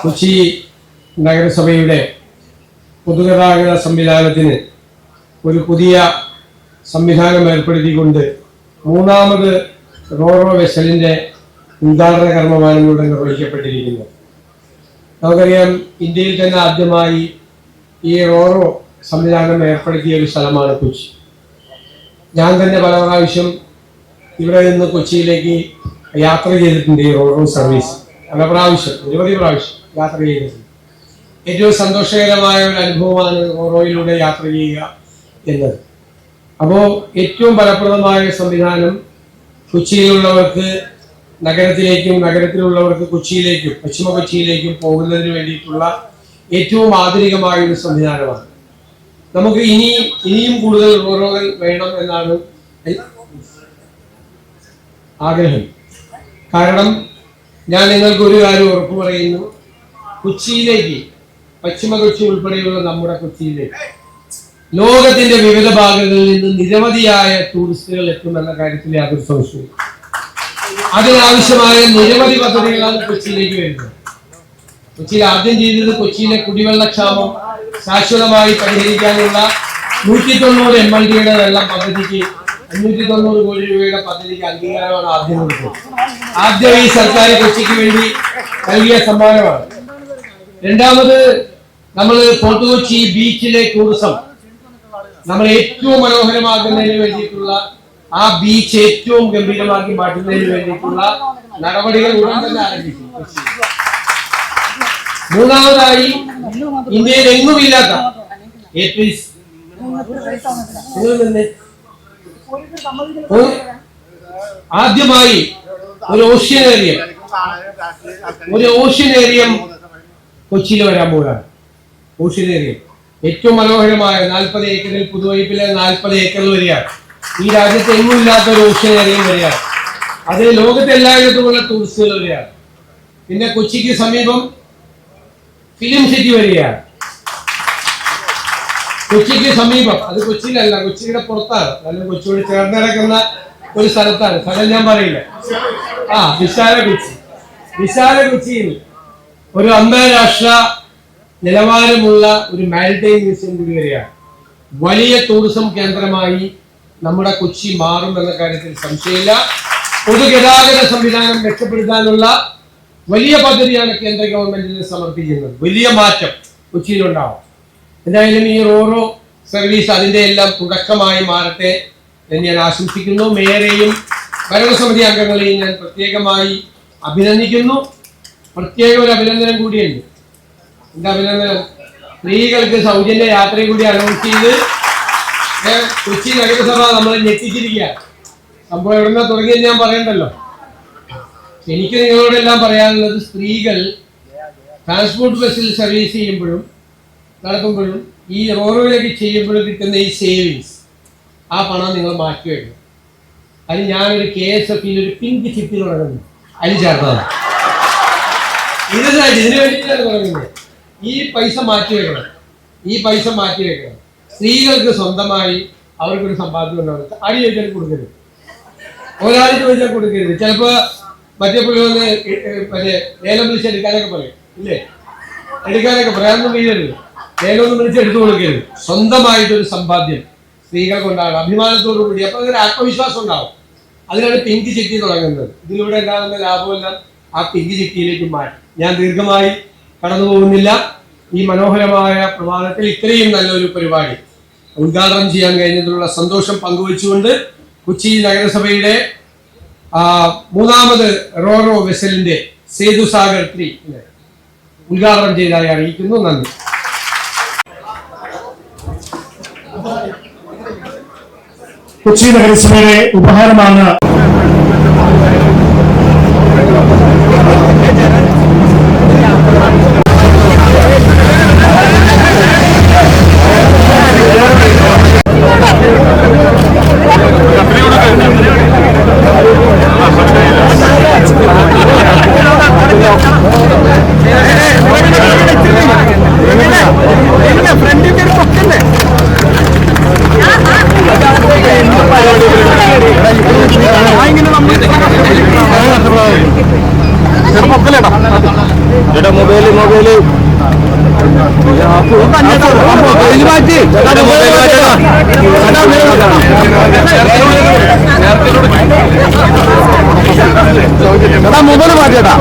കൊച്ചി നഗരസഭയുടെ പൊതുഗതാഗത സംവിധാനത്തിന് ഒരു പുതിയ സംവിധാനം ഏർപ്പെടുത്തിക്കൊണ്ട് മൂന്നാമത് റോറോ വെസലിന്റെ ഉദ്ഘാടന കർമ്മമാണ് ഇവിടെ നിർവഹിക്കപ്പെട്ടിരിക്കുന്നത്. നമുക്കറിയാം, ഇന്ത്യയിൽ തന്നെ ആദ്യമായി ഈ റോറോ സംവിധാനം ഏർപ്പെടുത്തിയ ഒരു സ്ഥലമാണ് കൊച്ചി. ഞാൻ തന്നെ പല പ്രാവശ്യം ഇവിടെ നിന്ന് കൊച്ചിയിലേക്ക് യാത്ര ചെയ്തിട്ടുണ്ട്. ഈ റോറോ സർവീസ് നിരവധി പ്രാവശ്യം യാത്ര ചെയ്തിട്ടുണ്ട്. ഏറ്റവും സന്തോഷകരമായ ഒരു അനുഭവമാണ് റോറോയിലൂടെ യാത്ര ചെയ്യുക എന്നത്. അപ്പോൾ ഏറ്റവും ഫലപ്രദമായ സംവിധാനം കൊച്ചിയിലുള്ളവർക്ക് നഗരത്തിലേക്കും നഗരത്തിലുള്ളവർക്ക് കൊച്ചിയിലേക്കും പശ്ചിമ കൊച്ചിയിലേക്കും പോകുന്നതിന് വേണ്ടിയിട്ടുള്ള ഏറ്റവും ആധുനികമായ ഒരു സംവിധാനമാണ്. നമുക്ക് ഇനിയും കൂടുതൽ റോറോകൾ വേണം എന്നാണ് ആഗ്രഹം. കാരണം ഞാൻ നിങ്ങൾക്ക് ഒരു കാര്യം ഉറപ്പു പറയുന്നു, കൊച്ചിയിലേക്ക്, പശ്ചിമ കൊച്ചി ഉൾപ്പെടെയുള്ള നമ്മുടെ കൊച്ചിയിലേക്ക് ലോകത്തിന്റെ വിവിധ ഭാഗങ്ങളിൽ നിന്ന് നിരവധിയായ ടൂറിസ്റ്റുകൾ എത്തുമെന്ന കാര്യത്തിൽ യാതൊരു സംശയവും. അതിനാവശ്യമായ നിരവധി പദ്ധതികളാണ് കൊച്ചിയിലേക്ക് വരുന്നത്. കൊച്ചിയിൽ ആദ്യം ചെയ്തത് കൊച്ചിയിലെ കുടിവെള്ളക്ഷാമം ശാശ്വതമായി പരിഹരിക്കാനുള്ള 190 MLD-യുടെ വെള്ളം പദ്ധതിക്ക് 590 കോടി രൂപയുടെ പദ്ധതിക്ക് അംഗീകാരമാണ് ആദ്യം കൊടുത്തത്. ആദ്യം ഈ സർക്കാർ കൊച്ചിക്ക് വേണ്ടി നൽകിയ സമ്മാനമാണ്. രണ്ടാമത് നമ്മൾ ഫോർട്ട് കൊച്ചി ബീച്ചിലെ ടൂറിസം നമ്മൾ ഏറ്റവും മനോഹരമാക്കുന്നതിന് വേണ്ടിയിട്ടുള്ള, ആ ബീച്ച് ഏറ്റവും ഗംഭീരമാക്കി മാറ്റുന്നതിന് വേണ്ടിയിട്ടുള്ള നടപടികൾ ഉടൻ തന്നെ ആരംഭിച്ചു. മൂന്നാമതായി, ഇന്ത്യയിൽ എങ്ങുമില്ലാത്ത ആദ്യമായി ഒരു ഓഷ്യൻ ഏരിയം കൊച്ചിയിൽ വരാൻ പോവുകയാണ്. ഓഷ്യൻ ഏരിയം ഏറ്റവും മനോഹരമായ 40 ഏക്കറിൽ, പുതുവൈപ്പിലെ 40 ഏക്കറിൽ വരികയാണ്. ഈ രാജ്യത്ത് എങ്ങുമില്ലാത്ത ഒരു ഓഷ്യൻ ഏരിയം വരികയാണ്. അത് ലോകത്തെ എല്ലായിടത്തുമുള്ള ടൂറിസ്റ്റുകൾ വരികയാണ്. പിന്നെ കൊച്ചിക്ക് സമീപം ഫിലിം സിറ്റി വരികയാണ്. കൊച്ചിക്ക് സമീപം, അത് കൊച്ചിയിലല്ല, കൊച്ചിയുടെ പുറത്താണ്, നല്ല കൊച്ചിയോട് ചേർന്ന് കിടക്കുന്ന ഒരു സ്ഥലത്താണ്. സ്ഥലം ഞാൻ പറയില്ല. വിശാല കൊച്ചിയിൽ ഒരു അന്താരാഷ്ട്ര നിലവാരമുള്ള ഒരു മാരിടൈം മ്യൂസിയം കൂടി വരികയാണ്. വലിയ ടൂറിസം കേന്ദ്രമായി നമ്മുടെ കൊച്ചി മാറും എന്ന കാര്യത്തിൽ സംശയമില്ല. പൊതുഗതാഗത സംവിധാനം മെച്ചപ്പെടുത്താനുള്ള വലിയ പദ്ധതിയാണ് കേന്ദ്ര ഗവൺമെന്റിന് സമർപ്പിക്കുന്നത്. വലിയ മാറ്റം കൊച്ചിയിലുണ്ടാവും. എന്തായാലും ഈ റോറോ സർവീസ് അതിന്റെ എല്ലാം തുടക്കമായി മാറട്ടെ എന്ന് ഞാൻ ആശംസിക്കുന്നു. മേയറെയും ഭരണസമിതി അംഗങ്ങളെയും ഞാൻ പ്രത്യേകമായി അഭിനന്ദിക്കുന്നു. പ്രത്യേക ഒരു അഭിനന്ദനം കൂടിയുണ്ട്. എന്താ അഭിനന്ദനം? സ്ത്രീകൾക്ക് സൗജന്യ യാത്രയും കൂടി അനൗൺസ് ചെയ്ത് കൊച്ചി നഗരസഭ നമ്മളെ ഞെട്ടിച്ചിരിക്കുക. സംഭവം എവിടുന്ന തുടങ്ങിയെന്ന് ഞാൻ പറയണ്ടല്ലോ. എനിക്ക് നിങ്ങളോടെല്ലാം പറയാനുള്ളത്, സ്ത്രീകൾ ട്രാൻസ്പോർട്ട് ബസ്സിൽ സർവീസ് ചെയ്യുമ്പോഴും നടത്തുമ്പോഴും ഈ റോറോയിലേക്ക് ചെയ്യുമ്പോഴും കിട്ടുന്ന ഈ സേവിങ്സ്, ആ പണം നിങ്ങൾ മാറ്റി വെക്കണം. അത് ഞാനൊരു KSF-യിൽ ഒരു പിങ്ക് ചിട്ടി തുടങ്ങുന്നു, അതിൽ ചേർന്നതാണ്. ഇതിനു വേണ്ടിയിട്ടാണ് തുടങ്ങുന്നത്. ഈ പൈസ മാറ്റി വെക്കണം. സ്ത്രീകൾക്ക് സ്വന്തമായി അവർക്കൊരു സമ്പാദ്യം ഉണ്ടാവും. അടി ചോദിച്ചാൽ കൊടുക്കരുത്, ഒരാൾ ചോദിച്ചാൽ കൊടുക്കരുത്. ചിലപ്പോ മറ്റേ പുള്ളി വന്ന് ലേലം വിളിച്ച് എടുക്കാനൊക്കെ പറയും, ഇല്ലേ? എടുക്കാനൊക്കെ പറയാനൊന്നും വീഴരുത്. ലേലമൊന്നും വിളിച്ച് എടുത്തു കൊടുക്കരുത്. സ്വന്തമായിട്ടൊരു സമ്പാദ്യം സ്ത്രീകൾക്ക് ഉണ്ടാകണം, അഭിമാനത്തോടു കൂടി. അപ്പൊ അതൊരു ആത്മവിശ്വാസം ഉണ്ടാവും. അതിനാണ് പിങ്ക് ചിട്ടി തുടങ്ങുന്നത്. ഇതിലൂടെ ഉണ്ടാകുന്ന ലാഭമെല്ലാം ആ പിങ്ക് ചിട്ടിയിലേക്ക് മാറ്റി. ഞാൻ ദീർഘമായി കടന്നു പോകുന്നില്ല. ഈ മനോഹരമായ പ്രമാണത്തിൽ ഇത്രയും നല്ലൊരു പരിപാടി ഉദ്ഘാടനം ചെയ്യാൻ കഴിഞ്ഞതിലുള്ള സന്തോഷം പങ്കുവെച്ചുകൊണ്ട് കൊച്ചി നഗരസഭയുടെ മൂന്നാമത് റോറോ വെസലിന്റെ സേതുസാഗർ 3 ഉദ്ഘാടനം ചെയ്തതായി അറിയിക്കുന്നു. നന്ദി. കൊച്ചി നഗരസഭയുടെ ഉപഹാരമാണ് മൊബൈൽ മാറ്റിയേട്ടാ